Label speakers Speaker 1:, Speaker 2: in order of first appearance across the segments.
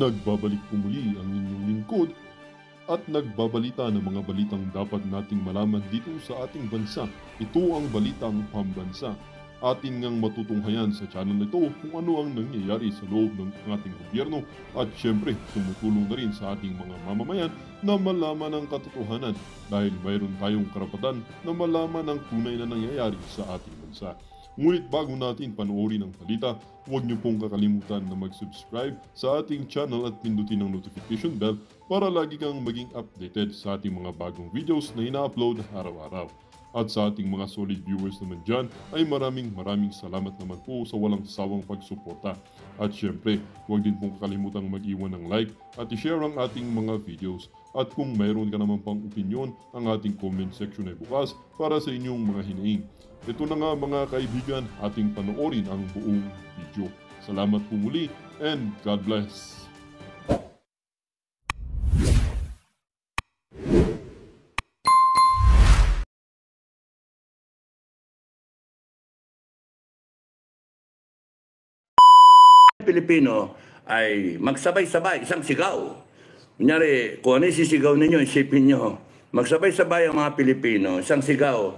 Speaker 1: Nagbabalik po muli ang inyong lingkod at nagbabalita ng mga balitang dapat nating malaman dito sa ating bansa. Ito ang Balitang Pambansa. Atin ngang matutunghayan sa channel na ito kung ano ang nangyayari sa loob ng ating gobyerno at syempre tumutulong na rin sa ating mga mamamayan na malaman ang katotohanan dahil mayroon tayong karapatan na malaman ang tunay na nangyayari sa ating bansa. Ngunit bago natin panoorin ang balita, huwag niyo pong kakalimutan na mag-subscribe sa ating channel at pindutin ang notification bell para lagi kang maging updated sa ating mga bagong videos na ina-upload araw-araw. At sa ating mga solid viewers naman dyan ay maraming salamat naman po sa walang sawang pagsuporta. At syempre, huwag din pong kakalimutan mag-iwan ng like at i-share ang ating mga videos. At kung mayroon ka naman pang opinion, ang ating comment section ay bukas para sa inyong mga hinaing. Ito na nga mga kaibigan, ating panoorin ang buong video. Salamat po muli and God bless!
Speaker 2: Pilipino ay magsabay-sabay, isang sigaw. Kunyari, kung ano yung sisigaw ninyo, isipin nyo. Magsabay-sabay ang mga Pilipino, isang sigaw.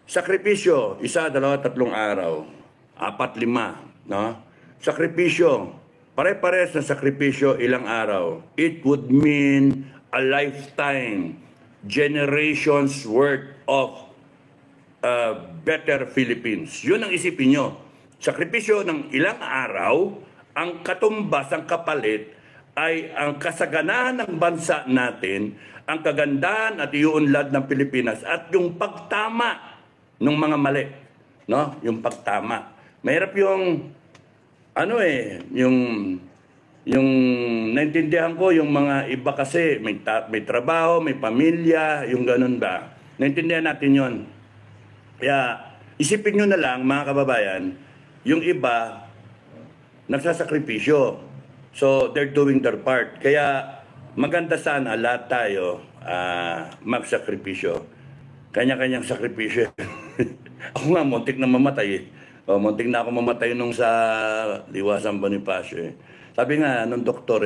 Speaker 2: Sakripisyo, 1, 2, 3 araw. 4, 5. No? Sakripisyo, pare-pares na sakripisyo ilang araw. It would mean a lifetime, generations worth of better Philippines. Yun ang isipin nyo. Sakripisyo ng ilang araw, ang katumbas, ang kapalit, ay ang kasaganahan ng bansa natin, ang kagandahan at iuunlad ng Pilipinas, at yung pagtama ng mga mali. No? Yung pagtama. Mahirap yung, yung naintindihan ko, yung mga iba kasi, may trabaho, may pamilya, yung ganun ba. Naintindihan natin yon. Kaya, isipin nyo na lang, mga kababayan, yung iba, nagsasakripisyo. So, they're doing their part. Kaya, maganda sana lahat tayo magsakripisyo. Kanya-kanyang sakripisyo. Ako nga, muntik na mamatay. Muntik na ako mamatay nung sa Liwasan Bonifacio. Sabi nga, nung doktor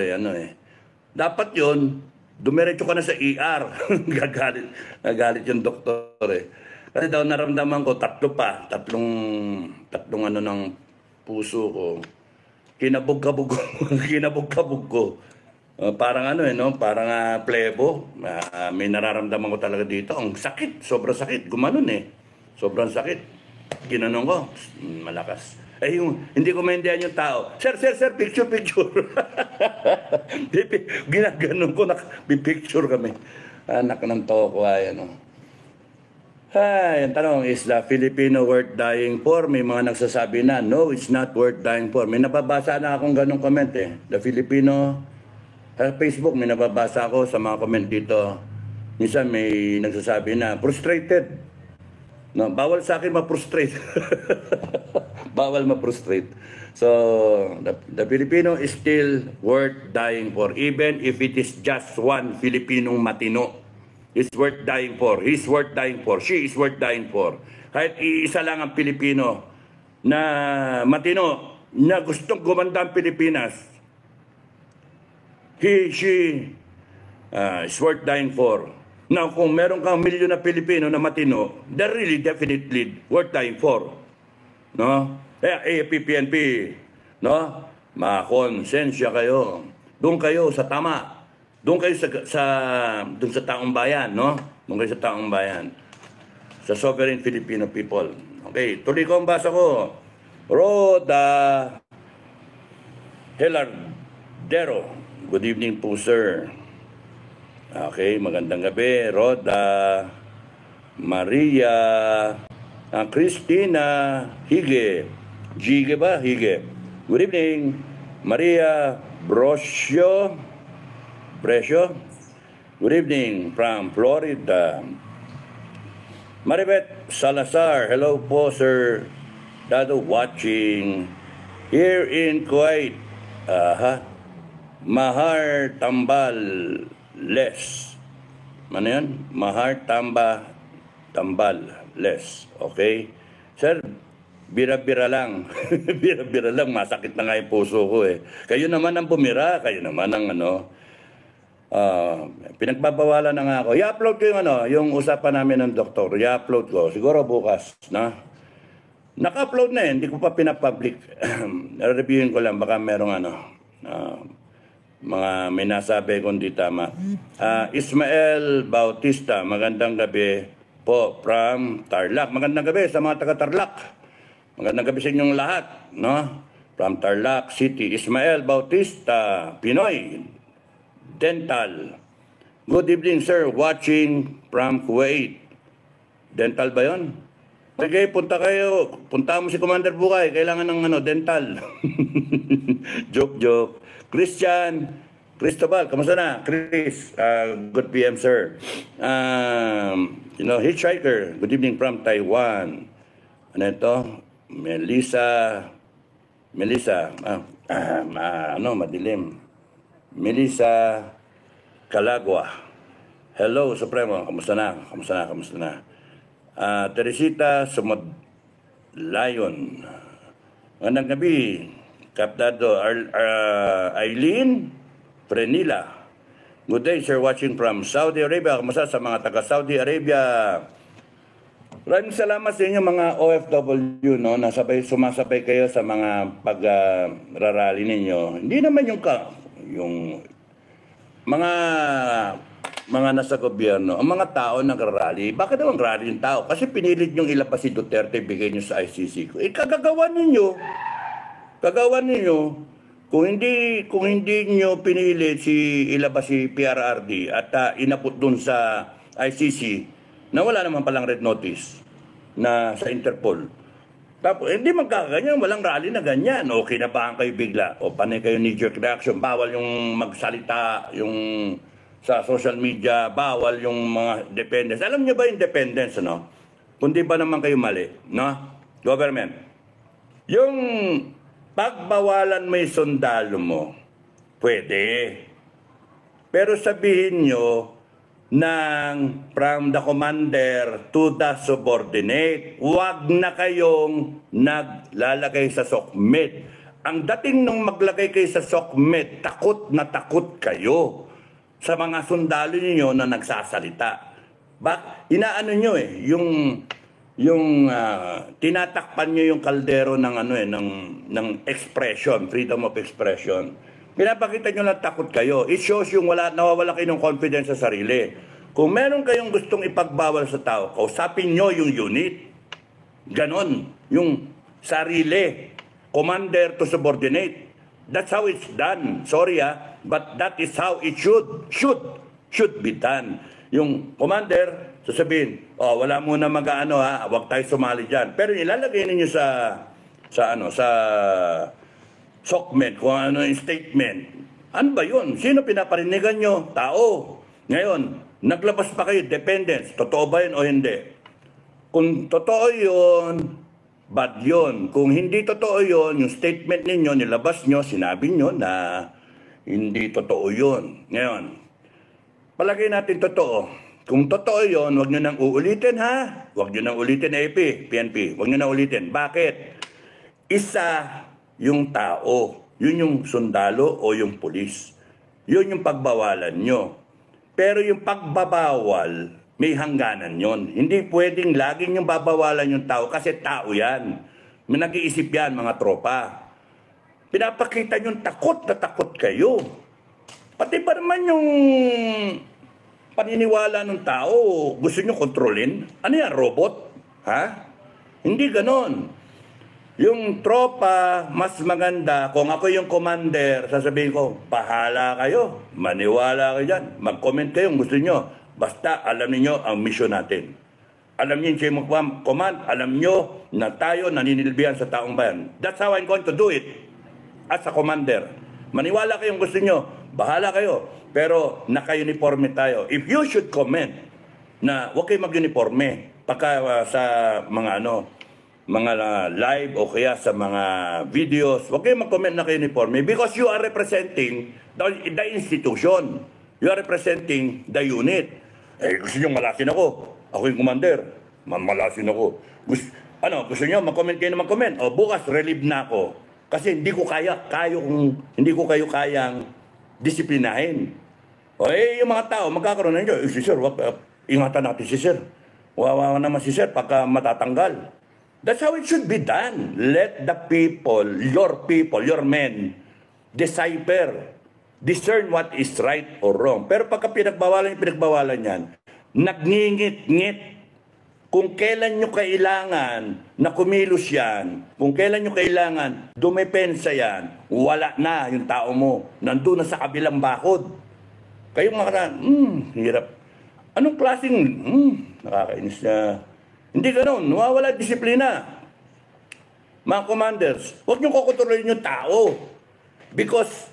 Speaker 2: dapat yun, dumiretso ka na sa ER. Gagalit yung doktor Kasi daw naramdaman ko, tatlong ng puso ko. Kinabog-kabog ko. Parang parang plebo. May nararamdaman ko talaga dito. Ang sakit, sobrang sakit. Gumanon Sobrang sakit. Ginanong ko, malakas. Hindi ko maintindihan yung tao. Sir, picture. Ginaganon ko, picture kami. Anak ng toko, ang tanong, is the Filipino worth dying for? May mga nagsasabi na, no, it's not worth dying for. May nababasa na akong ganong comment The Filipino, sa Facebook, may nababasa ako sa mga comment dito. Minsan may nagsasabi na, frustrated. No, bawal sa akin ma-frustrate. Bawal ma-frustrate. So, the Filipino is still worth dying for, even if it is just one Filipinong matino. Is worth dying for. He's worth dying for. She is worth dying for. Kahit iisa lang ang Pilipino na matino, na gustong gumanda ang Pilipinas, she is worth dying for. Now, kung meron kang milyon na Pilipino na matino, they're really definitely worth dying for. No? Kaya AFP-PNP, no? Makonsensya kayo. Doon kayo sa tama. Doon kayo sa taong bayan, no? Doon kayo sa taong bayan. Sa sovereign Filipino people. Okay, tuloy ko ang basa ko. Roda Helardero. Good evening po, sir. Okay, magandang gabi. Roda Maria Christina Hige. Hige ba? Hige. Good evening. Maria Brosio. Good evening from Florida. Maribet Salazar, hello po sir. Dado watching here in Kuwait. Mahar Tambal Les. Ano yan? Mahar Tambal Les. Okay. Sir, bira-bira lang. Bira-bira lang, masakit na nga yung puso ko eh. Kayo naman ang bumira, kayo naman ang pinagbabawalan na nga ako. I-upload ko yung usapan namin ng doktor. I-upload ko, siguro bukas, na. Naka-upload na hindi ko pa pinapublic. Reviewin ko lang, baka merong mga may nasabi kung di tama. Ismael Bautista, magandang gabi po from Tarlac. Magandang gabi sa mga taga-Tarlac. Magandang gabi sa inyong lahat, no? From Tarlac City. Ismael Bautista, Pinoy Dental. Good evening, sir. Watching from Kuwait. Dental ba yun? Sige, punta kayo. Punta mo si Commander Bukay. Kailangan ng dental. Joke. Christian Cristobal, kamusta na? Chris, good PM, sir. Hitchhiker, good evening from Taiwan. Ano ito? Melissa, madilim. Melissa Calagua. Hello, Supremo. Kamusta na? Teresita Sumod-Lion. Magandang gabi, Kaptado Eileen Prenila. Good day, sir, watching from Saudi Arabia. Kamusta sa mga taga Saudi Arabia? Maraming salamat sa inyo mga OFW, no? Sumasabay kayo sa mga pagrarally ninyo. Hindi naman yung mga nasa gobyerno, ang mga tao nagrarally. Bakit naman rally yung tao? Kasi pinilit niyong ilabas si Duterte, bigay niyo sa ICC. Kagagawa ninyo. Kung hindi niyo pinilit ilabas si PRRD at inapot dun sa ICC, na wala naman palang red notice na sa Interpol. Tapos, hindi magkakaganyan, walang rally na ganyan. O kinabahan kayo bigla. O panay kayo knee-jerk reaction. Bawal yung magsalita, yung sa social media, bawal yung mga dependents. Alam niyo ba yung dependents, no? Kundi ba naman kayo mali, no? Government. Yung pagbawalan mo yung sundalo mo, pwede. Pero sabihin nyo, from the commander to the subordinate, huwag na kayong naglalagay sa sokmed. Ang dating nung maglagay kayo sa sokmed, takot na takot kayo sa mga sundalo niyo na nagsasalita. Inaano nyo tinatakpan nyo yung kaldero ng expression, freedom of expression. Pinapakita nyo lang takot kayo. It shows yung nawawala kayo ng confidence sa sarili. Kung meron kayong gustong ipagbawal sa tao, kausapin nyo yung unit. Ganon. Yung sarili. Commander to subordinate. That's how it's done. Sorry but that is how it should be done. Yung commander, sasabihin, wala muna wag tayo sumali dyan. Pero ilalagay ninyo sa SOCMED, kung ano yung statement. Ano ba yun? Sino pinaparinigan nyo? Tao. Ngayon, naglabas pa kayo, dependents. Totoo ba yun o hindi? Kung totoo yun, bad yun. Kung hindi totoo yun, yung statement ninyo, nilabas nyo, sinabi nyo na hindi totoo yun. Ngayon, palagay natin totoo. Kung totoo yun, huwag nyo nang uulitin, ha? Huwag nyo nang ulitin, AP, PNP. Huwag nyo nang ulitin. Bakit? Isa yung tao. Yun yung sundalo o yung pulis. Yun yung pagbawalan nyo. Pero yung pagbabawal, may hangganan yon. Hindi pwedeng laging yung babawalan yung tao kasi tao yan. May nag-iisip yan, mga tropa. Pinapakita nyo takot na takot kayo. Pati pa naman yung paniniwala ng tao, gusto nyo kontrolin? Ano yan, robot? Ha? Hindi ganon. Yung tropa, mas maganda, kung ako yung commander, sasabihin ko, pahala kayo, maniwala kayo dyan, mag-comment kayo kung gusto nyo. Basta alam niyo ang mission natin. Alam niyo yung command, alam niyo na tayo naninilbihan sa taong bayan. That's how I'm going to do it as a commander. Maniwala kayong gusto nyo, bahala kayo. Pero naka-uniforme tayo. If you should comment na huwag kayo mag-uniforme pagka sa mga mga live o kaya sa mga videos, huwag kayo mag-comment na kayo-uniforme because you are representing the institution. You are representing the unit. Gusto nyo malasin ako. Ako yung commander. Mamalasin ako. Ano, gusto nyo, mag-comment kayo na mag-comment. O bukas, relieve na ako. Kasi hindi ko hindi ko kayo kayang disiplinahin. O yung mga tao, magkakaroon na nyo, si sir, ingatan natin si sir. Wawa naman si sir pagka matatanggal. That's how it should be done. Let the people, your men, decipher, discern what is right or wrong. Pero pagka pinagbawalan yan, nagngingit-ngit. Kung kailan nyo kailangan na kumilos yan, kung kailan nyo kailangan dumepensa yan, wala na yung tao mo. Nandun na sa kabilang bakod. Kayong mga hirap. Anong klaseng, nakakainis na. Hindi ganun, nawawala disiplina. Mga commanders, huwag nyo kukontrolin yung tao. Because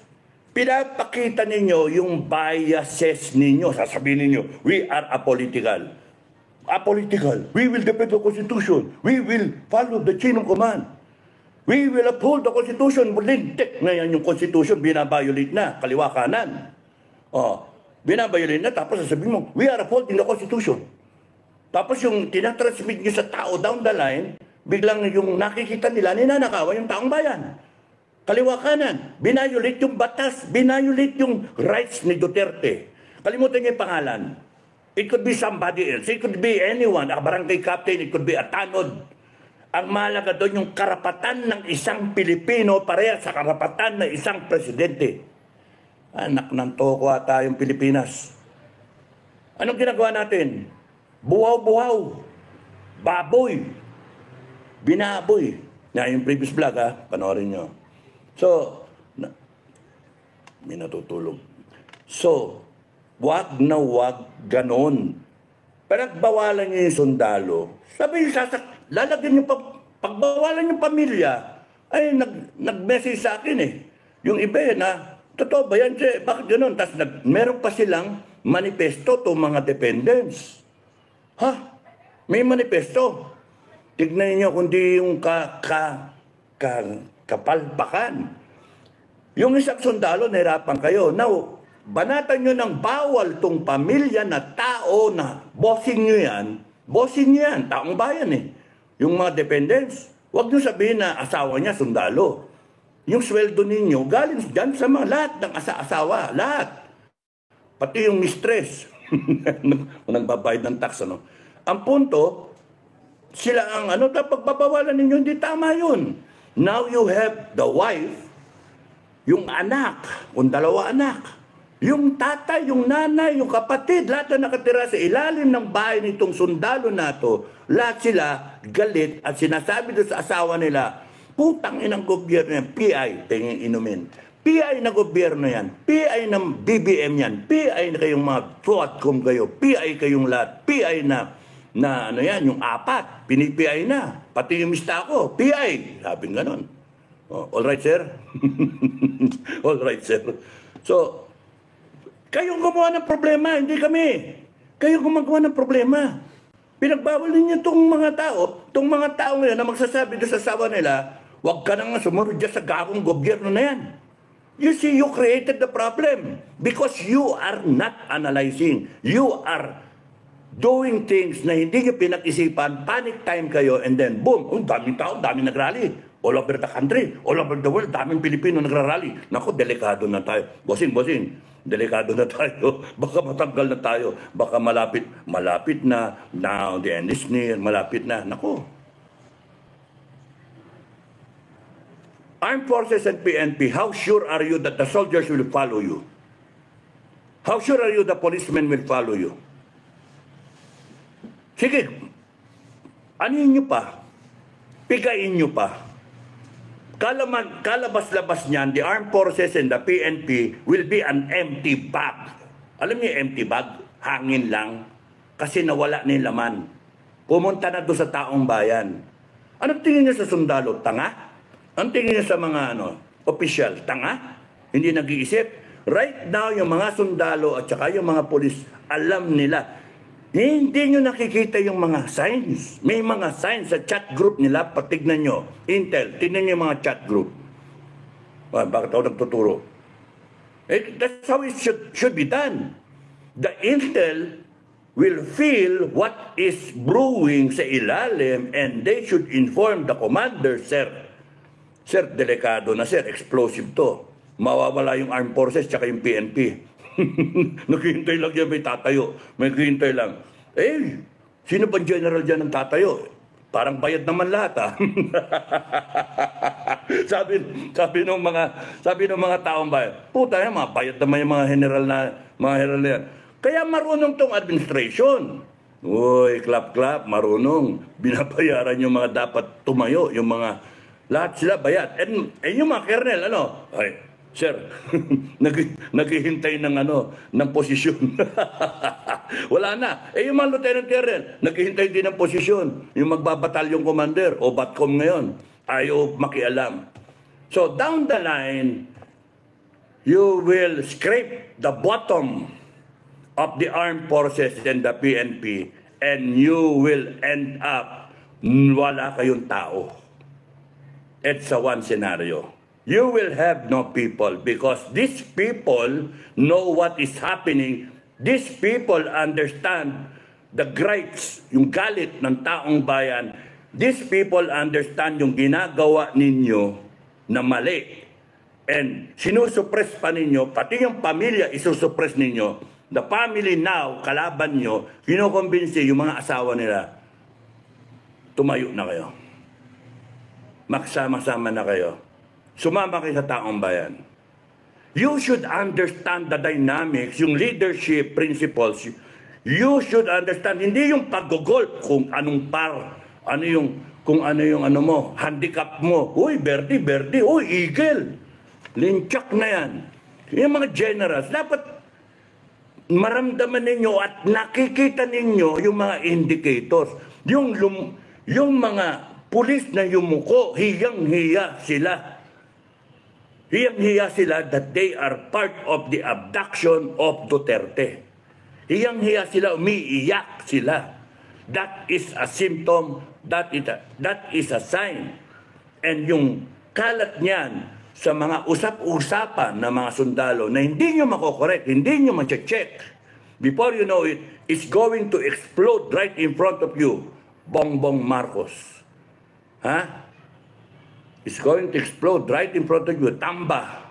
Speaker 2: pinapakita ninyo yung biases ninyo. Sasabihin ninyo, we are apolitical. We will defend the Constitution. We will follow the chain of command. We will uphold the Constitution. Lintik na yan yung Constitution, binabiolate na, kaliwa kanan. Binabiolate na, tapos sasabihin mo, we are upholding the Constitution. Tapos yung tinatransmit nyo sa tao down the line, biglang yung nakikita nila, ninanakawan yung taong bayan. Kaliwa kanan, binabiolate yung batas, binabiolate yung rights ni Duterte. Kalimutan niyo yung pangalan. It could be somebody else. It could be anyone. A barangay captain. It could be a tanod. Ang mahalaga doon yung karapatan ng isang Pilipino pareha sa karapatan ng isang presidente. Anak ng toko ata yung Pilipinas. Anong ginagawa natin? Buhaw-buhaw. Baboy. Binaboy. Yung previous vlog, panoorin nyo. So, may natutulog. So, wag na wag ganon. Pinagbawalan niyo yung sundalo. Sabi yung lalagyan niyo pagbawalan yung pamilya. Ay, nag-message sa akin Yung iba na, totoo ba yan? Bakit ganon? Tapos meron pa silang manifesto to mga dependents. May manifesto. Tignan niyo kundi yung kapalpakan. Yung isang sundalo, nahirapan kayo. Now, banatan nyo ng bawal tong pamilya na tao na bossing nyo yan, taong bayan Yung mga dependents, huwag nyo sabihin na asawa niya sundalo. Yung sweldo ninyo, galing dyan sa mga lahat ng asawa, lahat. Pati yung mistress, nagbabayad ng tax, Ang punto, sila ang pagbabawalan ninyo, hindi tama yun. Now you have the wife, yung anak, kung dalawa anak, yung tatay, yung nanay, yung kapatid, lahat na nakatira sa ilalim ng bahay nitong sundalo na to, lahat sila galit at sinasabi doon sa asawa nila, putang inang gobyerno yan, PI, tingin inumin. PI na gobyerno yan, PI ng BBM yan, PI na kayong mga Fuatcom kayo, PI kayong lahat, PI na yung apat, pini-PI na, pati yung mista ko, PI, sabi nga nun. All right, sir? All right, sir. So, kayong gumawa ng problema, hindi kami. Kayong gumagawa ng problema. Pinagbawal ninyo itong mga tao ngayon na magsasabi doon sa asawa nila, huwag ka nang sumunod dyan sa gagong gobyerno na yan. You see, you created the problem because you are not analyzing. You are doing things na hindi nyo pinag-isipan, panic time kayo, and then boom, daming tao, daming nagrally. All over the country, all over the world, daming Pilipino nagrarally. Naku, delikado na tayo. Bossing, delikado na tayo. Baka matanggal na tayo. Baka malapit na. Now the end is near. Malapit na. Naku. Armed Forces and PNP, how sure are you that the soldiers will follow you? How sure are you the policemen will follow you? Sige, anin nyo pa? Pigain nyo pa? Kalabas-labas niyan, the armed forces and the PNP will be an empty bag. Alam niyo empty bag? Hangin lang. Kasi nawala na yung laman. Pumunta na doon sa taong bayan. Anong tingin niyo sa sundalo? Tanga? Anong tingin niyo sa mga opisyal? Tanga? Hindi nag-iisip? Right now, yung mga sundalo at saka yung mga polis, alam nila. Hindi nyo nakikita yung mga signs. May mga signs sa chat group nila. Patignan nyo. Intel, tignan nyo yung mga chat group. Bakit ako nagtuturo? That's how it should be done. The Intel will feel what is brewing sa ilalim and they should inform the commander, sir. Sir, delikado na sir, explosive to. Mawawala yung armed forces tsaka yung PNP. Naghihintay lang yan, may tatayo. May naghihintay lang. Eh, sino pang general dyan ang tatayo? Parang bayad naman lahat, ha? sabi ng mga taong bayan, puta yan, mga bayad naman yung mga general na yan. Kaya marunong tong administration. Uy, clap, marunong. Binabayaran yung mga dapat tumayo, yung mga, lahat sila bayad. And yung mga kernel, ano? Ay, sir, naghihintay ng posisyon. Wala na. Yung mga lieutenant colonel, naghihintay din ng posisyon. Yung magbabatalyong commander o BATCOM ngayon, ayaw makialam. So down the line, you will scrape the bottom of the armed forces and the PNP and you will end up wala kayong tao. It's a one scenario. You will have no people because these people know what is happening. These people understand the gripes, yung galit ng taong bayan. These people understand yung ginagawa ninyo na mali. And sinusuppress pa ninyo, pati yung pamilya isusuppress ninyo. The family now, kalaban nyo, kinukumbinsi yung mga asawa nila, tumayo na kayo. Magsama-sama na kayo. Sumama kayo sa taong bayan. You should understand the dynamics, yung leadership principles. You should understand, hindi yung pag-golf kung anong kung ano yung mo, handicap mo. Uy, Berdi, uy, eagle. Linchak na yan. Yung mga generals, dapat maramdaman ninyo at nakikita ninyo yung mga indicators. Yung mga pulis na yumuko, hiyang-hiya sila. Hiyang-hiya sila that they are part of the abduction of Duterte. Hiyang-hiya sila, umiiyak sila. That is a symptom, that is a sign. And yung kalat niyan sa mga usap-usapan ng mga sundalo na hindi nyo makokorek, hindi nyo ma-check. Before you know it, it's going to explode right in front of you. Bongbong Marcos. Ha? It's going to explode right in front of you. Tamba.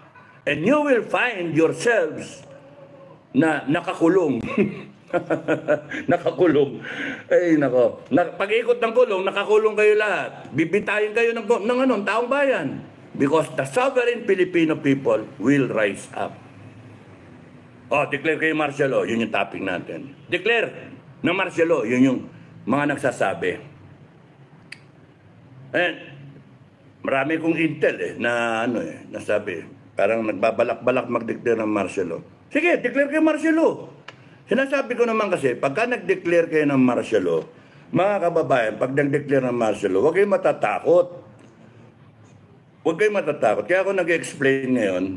Speaker 2: And you will find yourselves na nakakulong. Nakakulong. Ay, nako. Pag-ikot ng kulong, nakakulong kayo lahat. Bibitayin kayo ng taong bayan. Because the sovereign Filipino people will rise up. Oh, declare kayo martial law. Yun yung topic natin. Declare na martial law. Yun yung mga nagsasabi. And marami kong intel nasabi. Parang nagbabalak-balak mag-declare ng martial law. Sige, declare kayo martial law. Sinasabi ko naman kasi, pagka nag-declare kayo ng martial law, mga kababayan, pag nag-declare ng martial law, huwag kayong matatakot. Huwag kayong matatakot. Kaya ako nag-explain ngayon,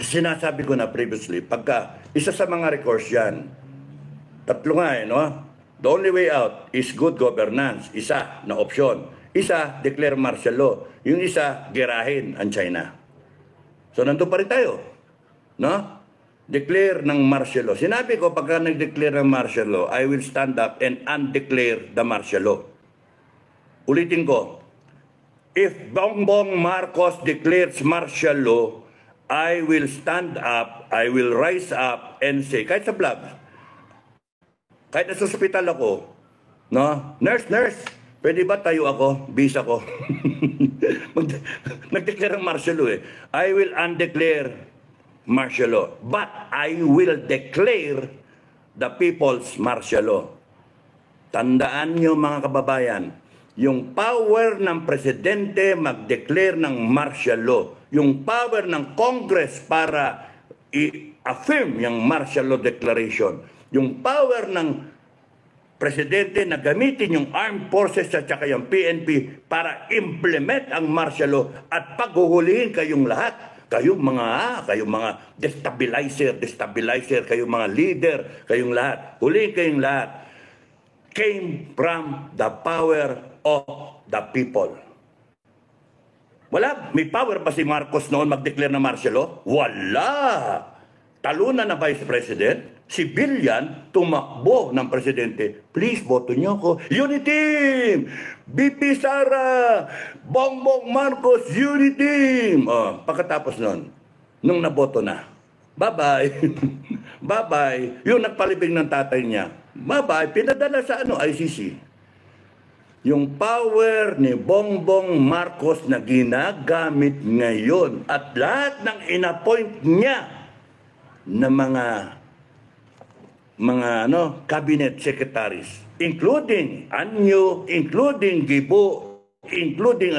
Speaker 2: sinasabi ko na previously, pagka isa sa mga recourse yan, tatlo nga no? The only way out is good governance. Isa na opsyon. Isa, declare martial law. Yung isa, gerahin ang China. So, nandun pa rin tayo. No? Declare ng martial law. Sinabi ko, pagka nag-declare ng martial law, I will stand up and undeclare the martial law. Ulitin ko, if Bongbong Marcos declares martial law, I will stand up, I will rise up and say, kahit sa vlog, kahit nasa hospital ako, no? Nurse, pwede ba tayo ako? Bisa ko. Nag-declare ng martial law eh. I will undeclare martial law. But I will declare the people's martial law. Tandaan nyo mga kababayan, yung power ng presidente mag-declare ng martial law, yung power ng Congress para i-affirm yung martial law declaration, yung power ng presidente na gamitin yung armed forces at saka yung PNP para implement ang martial law at paghuhulihin kayong lahat. Kayong mga destabilizer, kayong mga leader, kayong lahat. Hulihin kayong lahat. Came from the power of the people. Wala, may power ba si Marcos noon mag-declare na martial law? Wala! Talunan na Vice President, Si Billian, tumakbo ng presidente. Please, boto niyo ako. Unity Team! BP Sara! Bongbong Marcos, Unity Team! Oh, pagkatapos nun, nung naboto na, bye-bye. Bye-bye. Yung nagpalibing ng tatay niya, bye-bye. Pinadala sa ICC. Yung power ni Bongbong Marcos na ginagamit ngayon at lahat ng inappoint niya na mga cabinet secretaries, including Anyo, including Gibo, including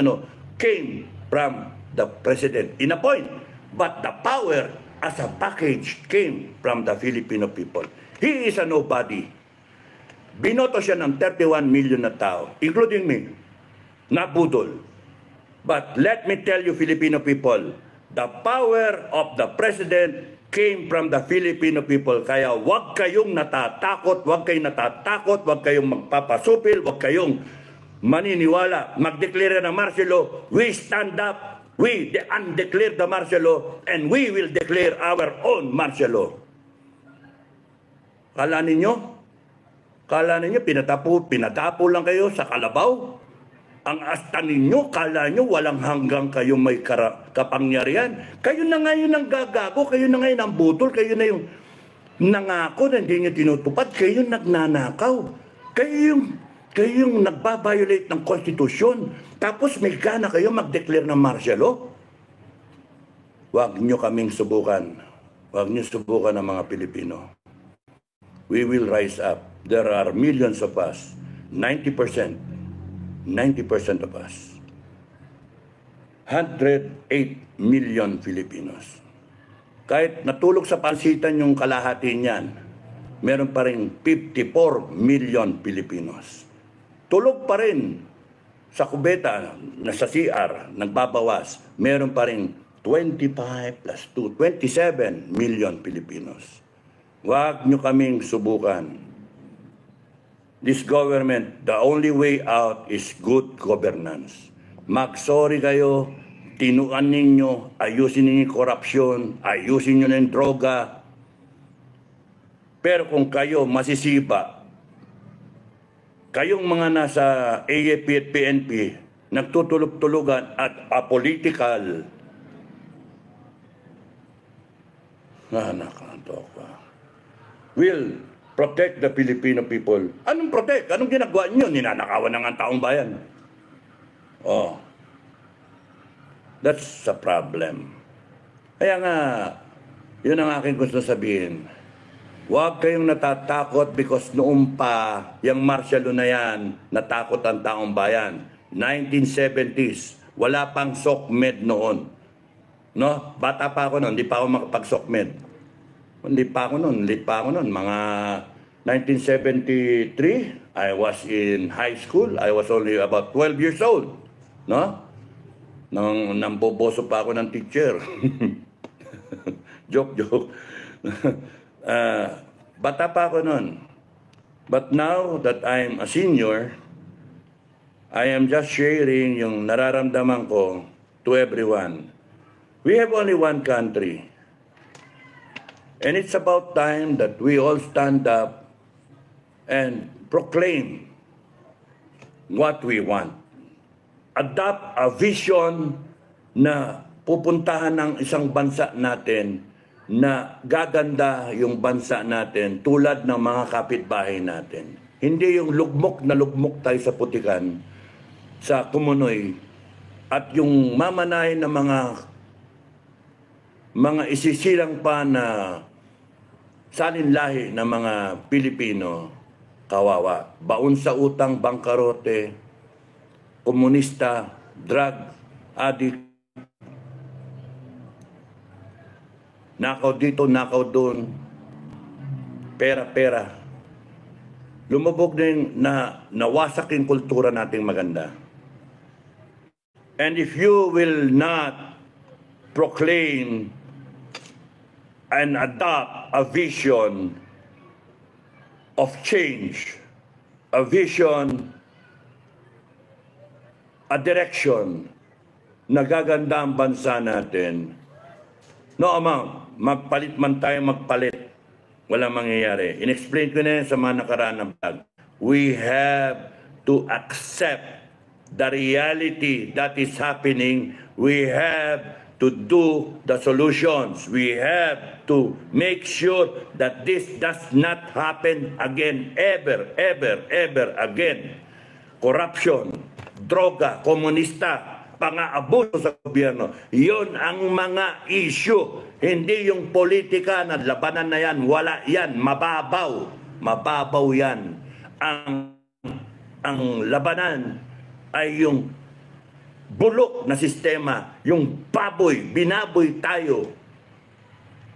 Speaker 2: came from the president in a point. But the power as a package came from the Filipino people. He is a nobody. Binoto siya ng 31 million na tao, including me, nabudol. But let me tell you, Filipino people, the power of the president came from the Filipino people. Kaya wag kayong natatakot, wag kayong magpapasupil, wag kayong maniniwala. Mag-declare ng martial law, we stand up, we undeclare the martial law, and we will declare our own martial law. Kala ninyo, pinatapo lang kayo sa kalabaw? Ang asta ninyo, kala nyo walang hanggang kayo may kapangyarihan. Kayo na ngayon ang gagago, kayo na ngayon ang butol, kayo na yung nangako na hindi nyo tinutupad, kayo yung nagnanakaw. Kayo yung nagbabiolate ng konstitusyon. Tapos may gana kayo mag-declare ng martial law. Huwag nyo kaming subukan. Huwag nyo subukan ang mga Pilipino. We will rise up. There are millions of us. 90% of us. 108 million Filipinos. Kahit natulog sa pansitan yung kalahati niyan, meron pa rin 54 million Filipinos. Tulog pa rin sa kubeta na sa CR, nagbabawas, meron pa rin 25 plus 2, 27 million Filipinos. Huwag nyo kaming subukan. This government, the only way out is good governance. Mag-sorry kayo, tinuan ninyo, ayusin ninyo yung korupsyon, ayusin nyo na yung droga. Pero kung kayo masisiba, kayong mga nasa AAP at PNP, nagtutulog-tulugan at apolitical, will protect the Filipino people. Anong protect? Anong ginagawa nyo? Ninanakawan ng ang taong bayan. Oh. That's a problem. Kaya nga, yun ang aking gusto sabihin. Huwag kayong natatakot because noong pa, yung martial law na yan, natakot ang taong bayan. 1970s, wala pang SOCMED noon. No? Bata pa ako noon, hindi pa ako makapag-SOCMED. Hindi pa ako noon, mga 1973, I was in high school. I was only about 12 years old. No? Nang boboso pa ako ng teacher. Joke. Bata pa ako noon. But now that I'm a senior, I am just sharing yung nararamdaman ko to everyone. We have only one country. And it's about time that we all stand up and proclaim what we want. Adopt a vision na pupuntahan ng isang bansa natin na gaganda yung bansa natin tulad ng mga kapitbahay natin. Hindi yung lugmok na lugmok tayo sa putikan, sa kumunoy, at yung mamanahin ng mga isisilang pa na salinlahi ng mga Pilipino, kawawa. Baon sa utang, bangkarote, komunista, drug addict, nakaw dito, nakaw doon, pera-pera. Lumubog din na nawasak yung kultura nating maganda. And if you will not proclaim and adopt a vision of change, a vision, a direction na gaganda ang bansa natin, no amount, magpalit man tayo magpalit Walang mangyayari. In-explain ko na yan sa mga nakaraan ng vlog. We have to accept the reality that is happening. We have to do the solutions. We have to make sure that this does not happen again, ever, ever, ever again. Corruption, droga, komunista, pang-aabuso sa gobyerno. Yun ang mga issue. Hindi yung politika na labanan na yan. Wala yan. Mababaw. Mababaw yan. Ang labanan ay yung bulok na sistema. Yung baboy. Binaboy tayo.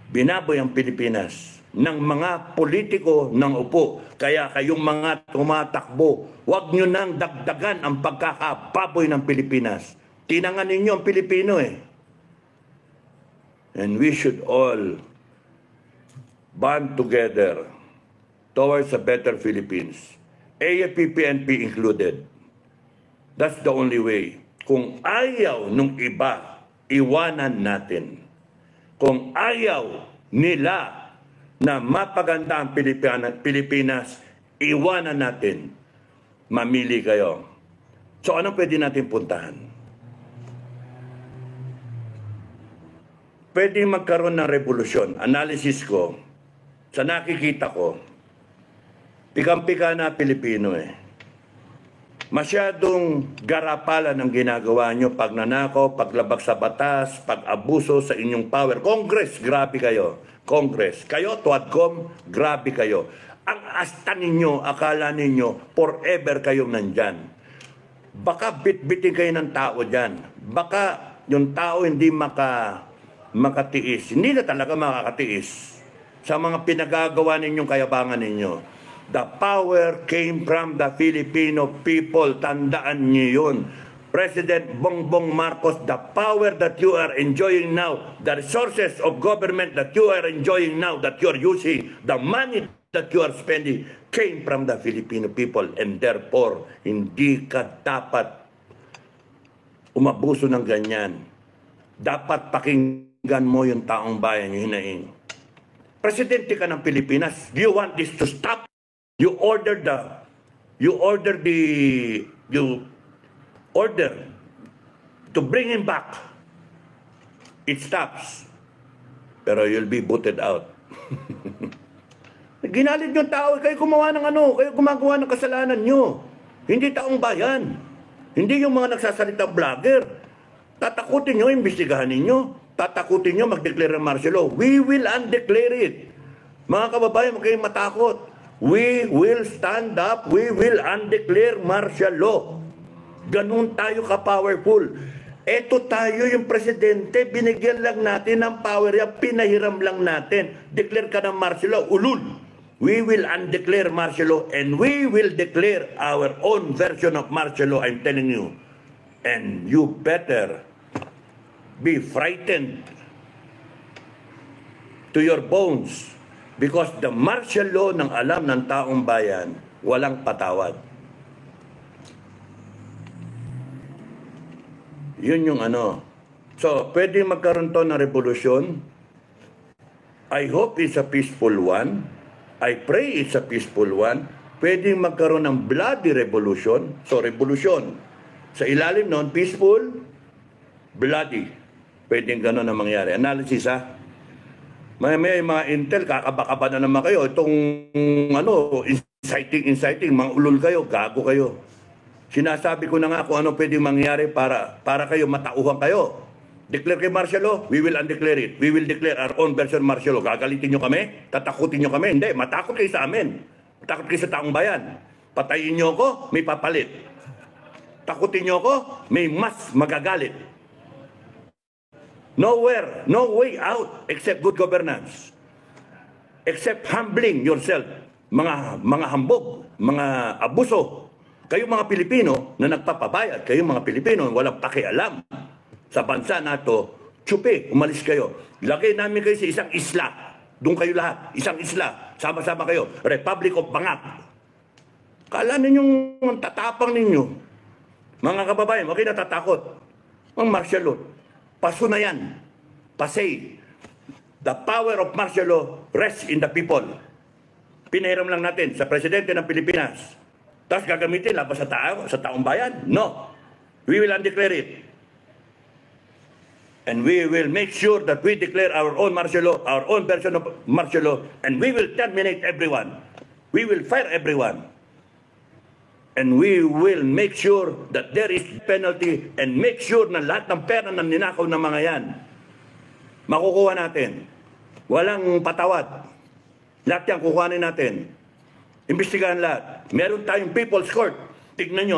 Speaker 2: Binaboy ang Pilipinas ng mga politiko ng upo. Kaya kayong mga tumatakbo, huwag nyo nang dagdagan ang pagkakababoy ng Pilipinas. Tinangan ninyo ang Pilipino eh. And we should all band together towards a better Philippines. AFP-PNP included. That's the only way. Kung ayaw nung iba, iwanan natin. Kung ayaw nila na mapaganda ang Pilipinas, iwanan natin. Mamili kayo. So anong pwede natin puntahan? Pwede magkaroon ng revolusyon. Analysis ko, sa nakikita ko, pikang-pika na Pilipino eh. Masyadong garapalan ang ginagawa nyo, pagnanakaw, paglabag sa batas, pag-abuso sa inyong power. Congress, grabe kayo. Congress. Kayo, Tuadcom, grabe kayo. Ang asta ninyo, akala ninyo, forever kayong nandyan. Baka bit-bitin kayo ng tao dyan. Baka yung tao hindi makatiis. Hindi na talaga makakatiis sa mga pinagagawa ninyong kayabangan ninyo. The power came from the Filipino people. Tandaan niyo yun. President Bongbong Marcos, the power that you are enjoying now, the resources of government that you are enjoying now, that you are using, the money that you are spending, came from the Filipino people. And therefore, hindi ka dapat umabuso ng ganyan. Dapat pakinggan mo yung taong bayan, yung hinaing. Presidente ka ng Pilipinas. Do you want this to stop? You order to bring him back. It stops. Pero you'll be booted out. Ginalit yung tao, kayo gumawa ng kayo gumagawa ng kasalanan nyo. Hindi taong bayan. Hindi yung mga nagsasalitang vlogger. Tatakutin nyo, imbestigahan ninyo. Tatakutin nyo, mag-declare ng martial law. We will undeclare it. Mga kababayan, huwag kayong matakot. We will stand up. We will undeclare martial law. Ganun tayo ka-powerful. Eto tayo yung presidente, binigyan lang natin ng power yan, pinahiram lang natin. Declare ka ng martial law, ulul. We will undeclare martial law and we will declare our own version of martial law, I'm telling you. And you better be frightened to your bones. Because the martial law ng alam ng taong bayan, walang patawad. Yun yung So, pwede magkaroon to ng revolusyon. I hope it's a peaceful one. I pray it's a peaceful one. Pwede magkaroon ng bloody revolution. So, revolution. Sa ilalim nun, peaceful, bloody. Pwedeng gano'n na mangyari. Analysis, ha? May mga intel, kakabakaba na naman kayo. Itong, inciting, mga ulol kayo, gago kayo. Sinasabi ko na nga kung ano pwedeng mangyari para kayo matauhan kayo. Declare kayo martial law, we will undeclare it. We will declare our own version martial law. Gagalitin nyo kami? Tatakutin nyo kami? Hindi, matakot kayo sa amin. Matakot kayo sa taong bayan. Patayin nyo ako, may papalit. Takutin nyo ako, may mas magagalit. Nowhere, no way out except good governance. Except humbling yourself. Mga hambog, mga abuso. Kayong mga Pilipino na nagpapabayad, kayong mga Pilipino walang pakialam sa bansa na ito, tsupi, umalis kayo. Lagay namin kayo sa isang isla. Doon kayo lahat, isang isla. Sama-sama kayo. Republic of Bangak. Kala ninyong tatapang ninyo. Mga kababayan, huwag kayo natatakot. Ang martial law. Paso na yan. Pasay. the power of martial law rests in the people. Pinahiram lang natin sa presidente ng Pilipinas. Tapos gagamitin laban sa taong bayan? No. We will undeclare it. And we will make sure that we declare our own martial law, our own version of martial law, and we will terminate everyone. We will fire everyone. And we will make sure that there is penalty and make sure na lahat ng pera ng ninakaw ng mga yan, makukuha natin. Walang patawad. Lahat yan kukuhanin natin. Imbestigahan lahat. Meron tayong People's Court. Tignan nyo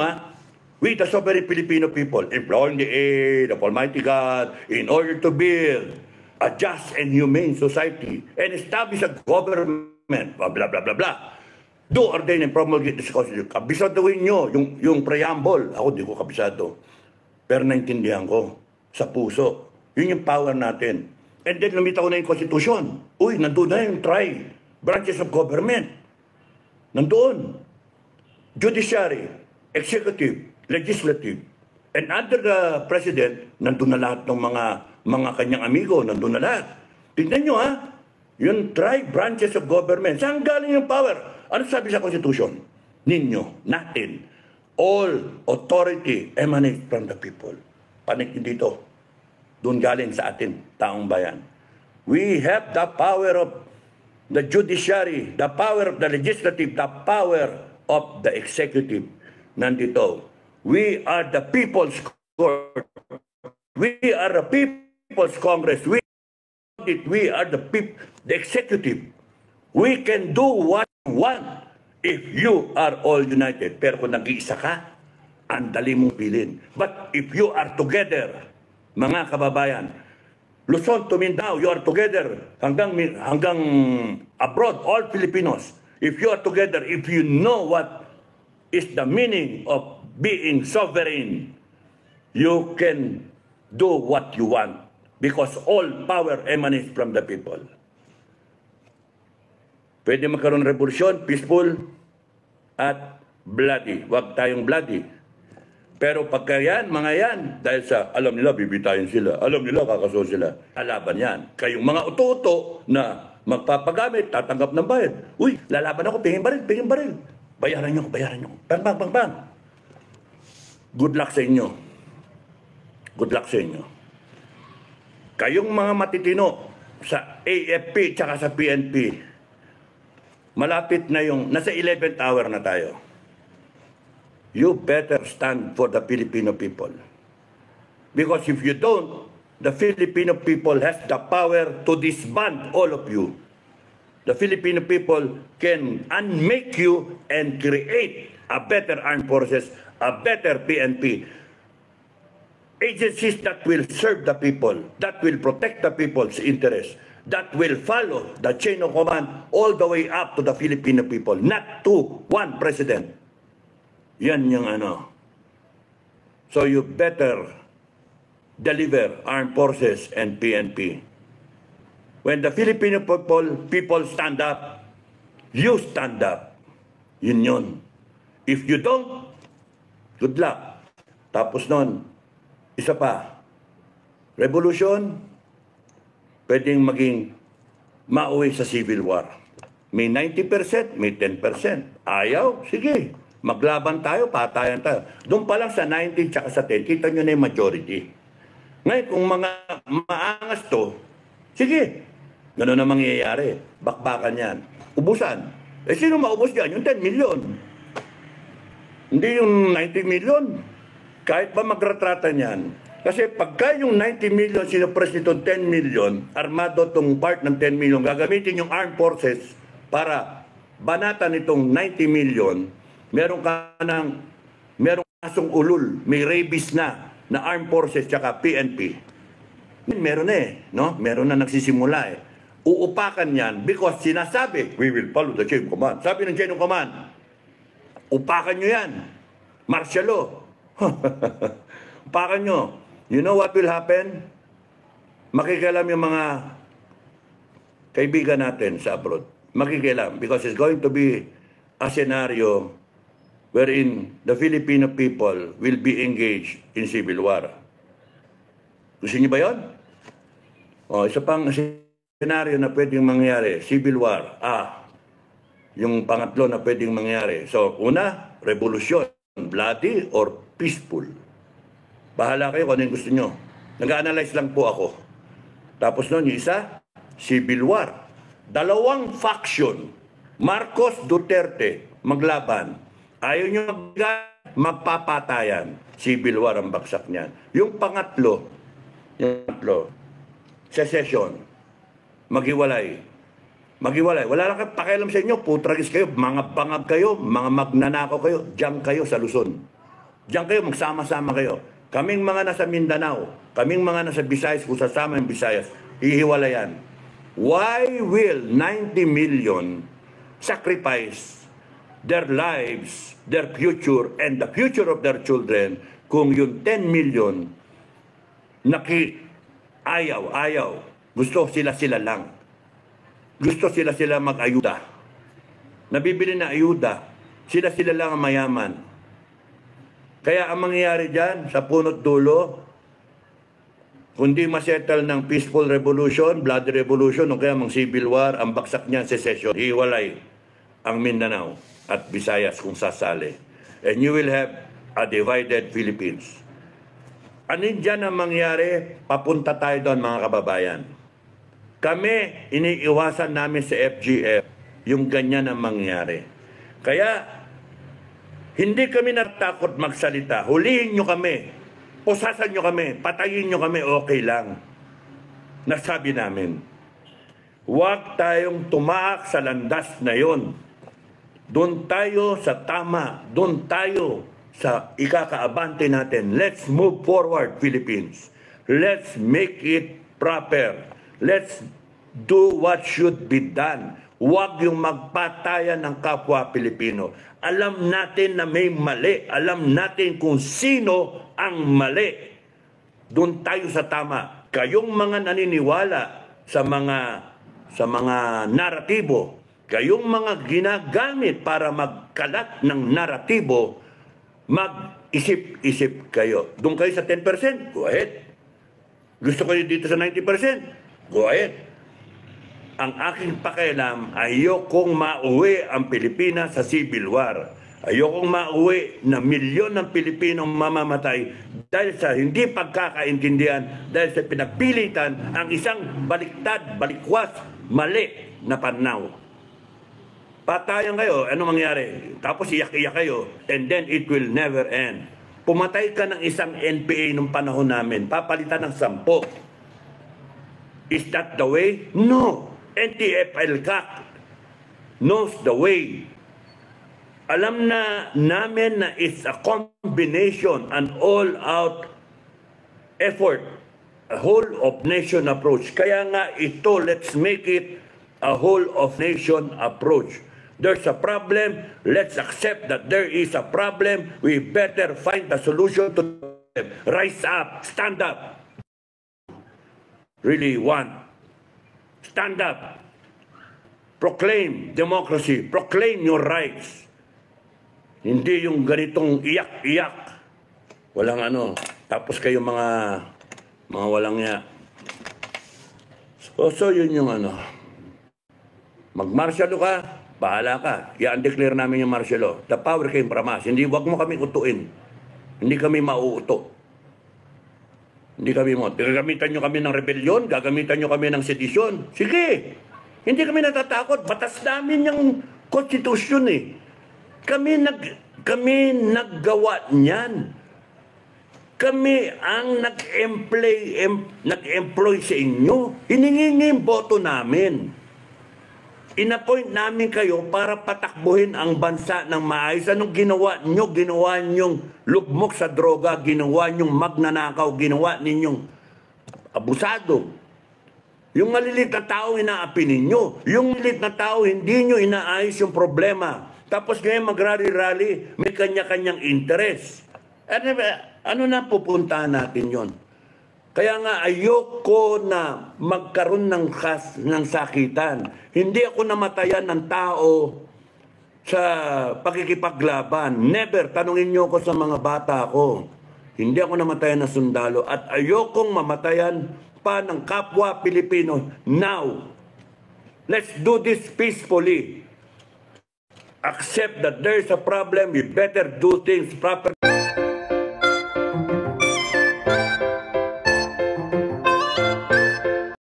Speaker 2: we the sovereign Filipino people, imploring the aid of Almighty God in order to build a just and humane society and establish a government, blah, blah, blah, blah, blah. Do ordain and promulgate this constitution. Kabisaduhin nyo yung preamble. Ako di ko kabisado. Pero naintindihan ko sa puso. Yun yung power natin. And then lumitaw na yung constitution. Uy, nandun na yung branches of government. Nandoon. Judiciary, executive, legislative. And under the president, nandun na lahat ng mga kanyang amigo. Nandun na lahat. Tignan nyo yung branches of government. Saan galing yung power? Ano sabi sa Constitution? Ninyo, natin, all authority emanates from the people. Panik dito. Doon galing sa atin, taong bayan. We have the power of the judiciary, the power of the legislative, the power of the executive. Nandito. We are the people's court. We are the people's congress. We are the executive. We can do what we want if you are all united. Pero kung nag-iisa ka, ang dali mong pilin. But if you are together, mga kababayan, Luzon to Mindanao, you are together hanggang abroad, all Filipinos. If you are together, if you know what is the meaning of being sovereign, you can do what you want because all power emanates from the people. Pwede magkaroon ng revolusyon, peaceful at bloody. Huwag tayong bloody. Pero pagka yan, mga yan, dahil sa alam nila, bibitayin sila. Alam nila, kakaso sila. Lalaban yan. Kayong mga uto-uto na magpapagamit, tatanggap ng bayad. Uy, lalaban ako, pingin baril. Bayaran nyo. Bang, bang, bang, bang. Good luck sa inyo. Good luck sa inyo. Kayong mga matitino sa AFP tsaka sa PNP, malapit na nasa 11th hour na tayo. You better stand for the Filipino people. Because if you don't, the Filipino people has the power to disband all of you. The Filipino people can unmake you and create a better armed forces, a better PNP. Agencies that will serve the people, that will protect the people's interests, that will follow the chain of command all the way up to the Filipino people, not to one president. Yan yung So you better deliver armed forces and PNP. When the Filipino people stand up, you stand up. Yun. If you don't, good luck. Tapos nun, isa pa, revolution, pwedeng maging mauwi sa civil war. May 90%, may 10%. Ayaw? Sige. Maglaban tayo, patayan tayo. Doon pa lang sa 90 tsaka sa 10, kita nyo na yung majority. Ngayon, kung mga maangas to, sige. Ganun na mangyayari. Bakbakan yan. Ubusan. Sino maubos yan? Yung 10 million. Hindi yung 90 million. Kahit ba magretrata niyan. Kasi pagka yung 90 million, sinupres nitong 10 million, armado tong part ng 10 million, gagamitin yung armed forces para banatan itong 90 million, merong kasong ulul, may rabies na armed forces tsaka PNP. Meron no? Meron na nagsisimula Uupakan yan because sinasabi, we will follow the chain of command. Sabi ng chain of command, upakan nyo yan. Martial law. Upakan nyo. You know what will happen? Makikialam yung mga kaibigan natin sa abroad. Makikialam because it's going to be a scenario wherein the Filipino people will be engaged in civil war. Gusto niyo ba yun? Isa pang senaryo na pwedeng mangyari, civil war. Yung pangatlo na pwedeng mangyari. So, una, revolution, bloody or peaceful. Bahala kayo kung ano yung gusto nyo. Nag-analyze lang po ako. Tapos noon, yung isa, civil war. Dalawang faction, Marcos, Duterte, maglaban. Ayaw nyo magpapatayan. Civil war ang baksak niyan. Yung pangatlo, secession, maghiwalay. Wala lang kayo pakialam sa inyo, putragis kayo, mga bangag kayo, mga magnanakaw kayo, diyan kayo sa Luzon. Diyan kayo, magsama-sama kayo. Kaming mga nasa Mindanao, kaming mga nasa Visayas, kung sasama yung Visayas, ihiwalayan. Why will 90 million sacrifice their lives, their future, and the future of their children kung yung 10 million ayaw, gusto sila lang. Gusto sila mag-ayuda. Nabibili na ayuda. Sila lang ang mayaman. Kaya ang mangyayari dyan, sa punot dulo, kundi masettle ng peaceful revolution, bloody revolution, o kaya mang civil war, ang baksak niyan, secession, hiwalay ang Mindanao at Visayas kung sasali. And you will have a divided Philippines. Ano dyan ang mangyari? Papunta tayo doon, mga kababayan. Kami, iniiwasan namin sa FGF yung ganyan ang mangyari. Kaya, hindi kami natakot magsalita. Hulihin nyo kami. Pusasan nyo kami. Patayin nyo kami. Okay lang. Nasabi namin. Huwag tayong tumaak sa landas na yon. Doon tayo sa tama. Doon tayo sa ikakaabante natin. Let's move forward, Philippines. Let's make it proper. Let's do what should be done. Huwag yung magpatayan ng kapwa Pilipino. Alam natin na may mali. Alam natin kung sino ang mali. Doon tayo sa tama. Kayong mga naniniwala sa mga naratibo, kayong mga ginagamit para magkalat ng naratibo, mag-isip-isip kayo. Doon kayo sa 10%, go ahead. Gusto kayo dito sa 90%? Go ahead. Ang aking pakialam, ayokong mauwi ang Pilipinas sa civil war. Ayokong mauwi na milyon ng Pilipinong mamamatay dahil sa hindi pagkakaintindihan, dahil sa pinagpilitan ang isang baliktad, balikwas, mali na pananaw. Patayan kayo, ano mangyari? Tapos iyak-iyak kayo, and then it will never end. Pumatay ka ng isang NPA nung panahon namin, papalitan ng 10. Is that the way? No. NTF-ELCAC knows the way. Alam na namin na it's a combination, an all-out effort, a whole-of-nation approach. Kaya nga ito, let's make it a whole-of-nation approach. There's a problem, let's accept that there is a problem. We better find the solution to it. Rise up, stand up. Really want. Stand up. Proclaim democracy. Proclaim your rights. Hindi yung ganitong iyak-iyak. Walang ano. Tapos kayo mga walang ya. So yun yung ano. Mag-martial ka, bahala ka. I-declare namin yung martial law. The power came from us. Hindi, wag mo kami utuin. Hindi kami mauuto. Hindi kami mo. Gagamitan nyo kami ng rebellion, gagamitan nyo kami ng sedisyon. Sige. Hindi kami natatakot. Batas namin yung konstitusyon eh. Kami naggawa niyan. Kami ang nag-employ sa inyo. Hiningi yung boto namin. In-appoint namin kayo para patakbuhin ang bansa ng maayos. Anong ginawa nyo? Ginawa nyong lugmok sa droga, ginawa nyong magnanakaw, ginawa ninyong abusado. Yung malilit na tao inaapi ninyo. Yung malilit na tao hindi nyo inaayos yung problema. Tapos ngayon magrally-rally, may kanya-kanyang interest. Ano na pupuntahan natin yon? Kaya nga ayoko na magkaroon ng sakitan. Hindi ako namatayan ng tao sa pakikipaglaban. Never. Tanungin niyo ako sa mga bata ko. Hindi ako namatayan ng sundalo. At ayokong mamatayan pa ng kapwa Pilipino. Now, let's do this peacefully. Accept that there is a problem, we better do things properly.